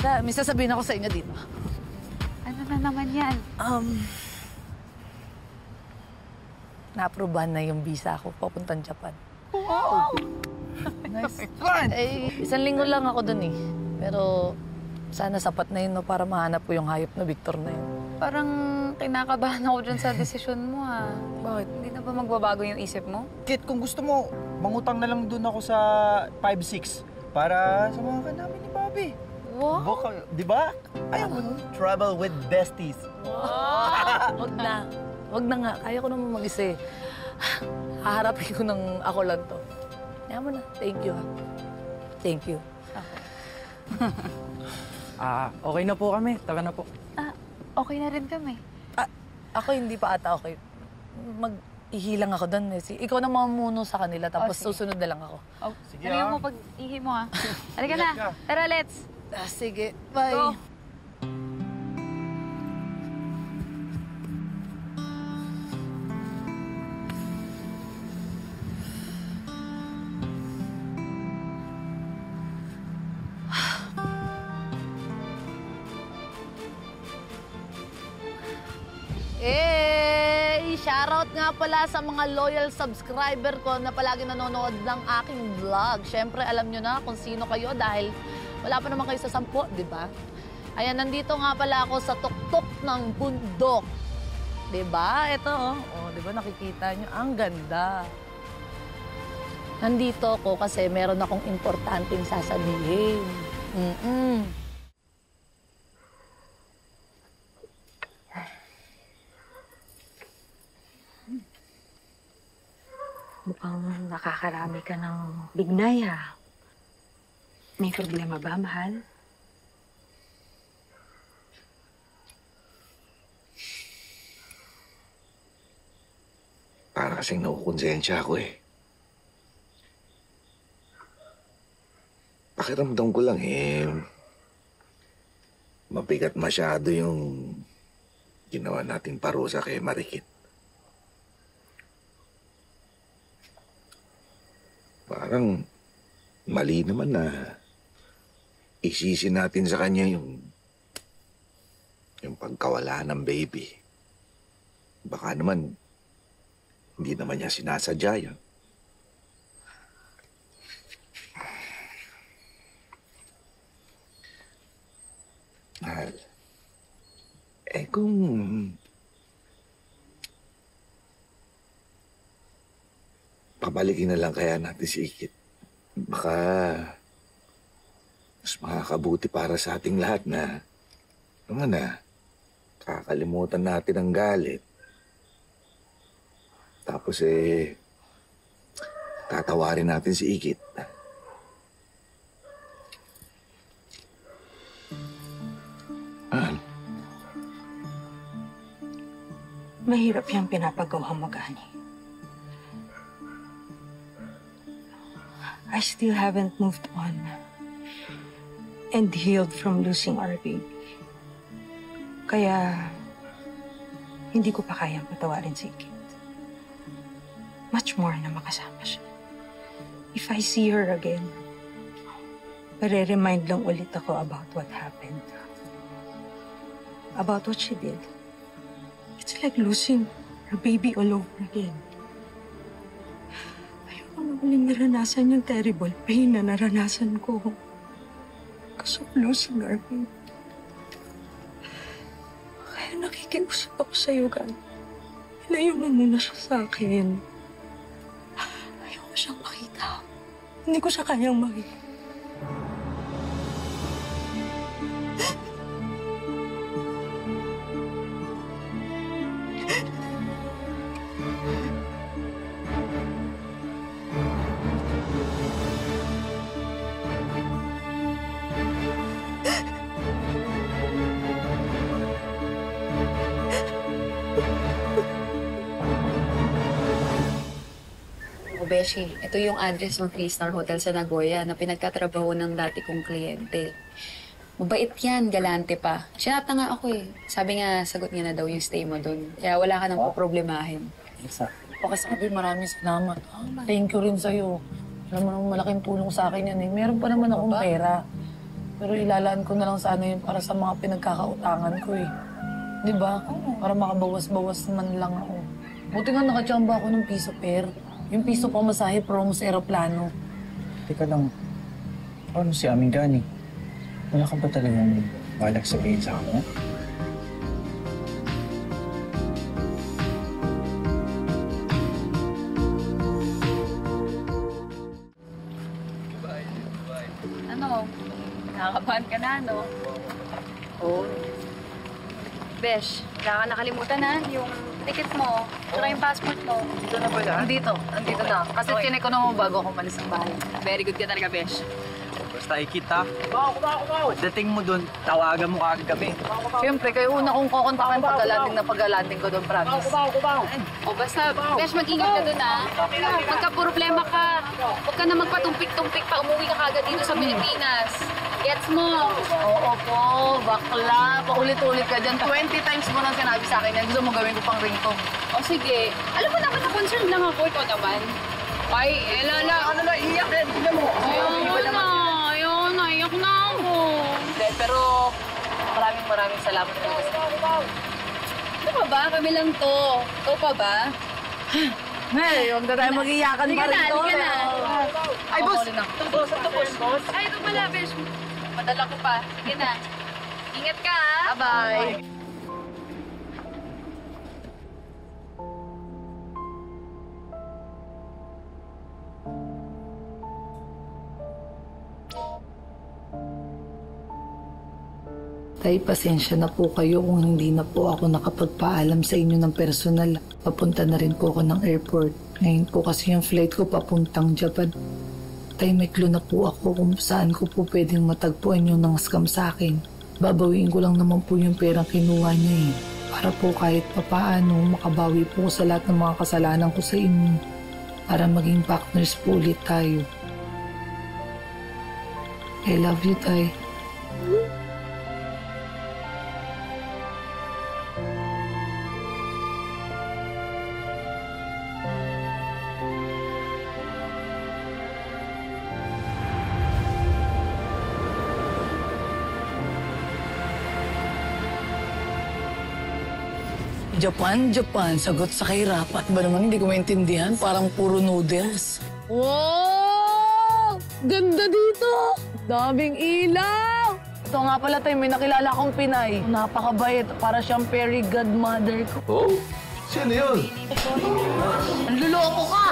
Teka, may sasabihin ako sa inyo dito. Ano na naman yan? Na-approvehan na yung visa ko papuntang Japan. Wow! Nice. Fun! Eh, 1 linggo lang ako dun eh. Pero sana sapat na yun no, para mahanap ko yung hayop na Victor na yun. Parang kinakabahan ako dyan sa desisyon mo ah. Bakit? Hindi na ba magbabago yung isip mo? Kit, kung gusto mo, mangutang na lang dun ako sa 5-6 para samahan ka namin ni Bobby. Wow! Di ba? Ayaw mo travel with besties. Wow! Wag na. Wag na nga. Kaya ko naman mag-isa eh. Haharapin ko ng ako lang to. Kaya mo na. Thank you. Thank you. Okay na po kami. Tara na po. Okay na rin kami. Ako hindi pa ata okay. Mag-ihilang ako doon. Ikaw na mamuno sa kanila, tapos susunod na lang ako. Sige Galingan mo pag-ihi mo ha. Halika na. Tara, let's. Sige. Bye. Go. Shoutout nga pala sa mga loyal subscriber ko na palagi nanonood ng aking vlog. Siyempre, alam nyo na kung sino kayo dahil wala pa naman kayo sa 10, di ba? Ayan, nandito nga pala ako sa tuktok ng bundok. Di ba? Ito, di ba nakikita nyo? Ang ganda. Nandito ako kasi meron akong importanteng sasabihin. Mukhang nakakarami ka ng bignay, ha? May problema ba, mahal? Para kasing nakukonsensya ako eh. Pakiramdam ko lang mabigat masyado yung ginawa nating parusa kay Marikit. Parang mali naman na isisi natin sa kanya yung pagkawala ng baby. Baka naman hindi naman niya sinasadya yan. Mahal, kung pabalikin na lang kaya natin si Ikit. Baka mas makakabuti para sa ating lahat na kakalimutan natin ang galit. Tapos tatawarin natin si Ikit. Mahirap yung pinapagawa mo, Gani. I still haven't moved on and healed from losing our baby. Kaya, hindi ko pa kayang patawarin si Ikit. Much more na makasama siya. If I see her again, pare-remind lang ulit ako about what happened. About what she did. It's like losing her baby all over again. Huling naranasan yung terrible pain na naranasan ko. Because of losing our baby. Kaya nakikiusap ako sa'yo, Gan. Ilayo mo muna siya sa akin. Ayoko siyang makita. Hindi ko siya kayang makita. Beshi, ito yung address ng 3-star hotel sa Nagoya na pinagtatrabaho ng dati kong kliyente. Mabait yan, galante pa. Sinata nga ako eh. Sabi nga, sagot niya na daw yung stay mo doon. Kaya wala ka nang poproblemahin. Okay, sabi, maraming salamat. Thank you rin sa'yo. Alam mo naman, malaking tulong sa akin yan eh. Meron pa naman akong pera. Pero ilalaan ko na lang sana yun para sa mga pinagkakautangan ko eh. Di ba? Para makabawas-bawas man lang ako. Buti nga nakachamba ako ng piso per. Yung piso pamasahe promo sa aeroplano. Teka lang, ano si Aming Gani? Wala ka ba talagang balak sabihin sa akin? Ano? Nakakabahan ka na, no? Oo. Besh, wala ka nakalimutan na yung ticket mo, tsaka yung passport mo. Dito na pala? Andito na. Kasi chinek ko naman bago ako malis ng bahay. Very good ka talaga, Besh. Basta ikita. Pagdating mo dun, tawagan mo kagad kami. Siyempre, kayo una kong kukontakan pag-landing ko doon, promise. O basta, Besh, mag-ingat ka dun, ha? Magka-problema ka. Huwag ka na magpatumpik-tumpik pa. Umuwi ka kagad dito sa Pilipinas. Gets mo? Oo po, bakla. Paulit-ulit ka dyan. 20 times mo nang sinabi sa akin yan. Gusto mo gawin ko pang ringtone. O sige. Alam mo naman na concerned lang ako. Ikaw naman. Ay, Lala. Ano na, iiyak yan! Tignan mo! Ayun, naiyak na ako. Hindi, pero maraming salamat talaga sa Ano pa ba? Kami lang to. Ikaw pa ba? Hey, huwag na tayo mag-iyakan pa rin to. Halika na. Ay, boss! Ay, ito pala, Besh. Madala ko pa. Sige na. Ingat ka, ha? Bye-bye. Tay, pasensya na po kayo kung hindi na po ako nakapagpaalam sa inyo ng personal. Papunta na rin po ako ng airport. Ngayon po kasi yung flight ko papuntang Japan. Tay, may clue na po ako kung saan ko po pwedeng matagpuan yung nang-scam sa akin. Babawiin ko lang naman po yung perang kinuha niya eh. Para po kahit papaano makabawi po ko sa lahat ng mga kasalanan ko sa inyo. Para maging partners po ulit tayo. I love you, Tay. Japan, sagot sa kahirap. At ba naman hindi ko maintindihan? Parang puro noodles. Wow! Ganda dito! Daming ilaw! Ito nga pala tayo, may nakilala akong Pinay. Napakabait, para siyang fairy godmother ko. Oh, sino yun? Ang luloko ka!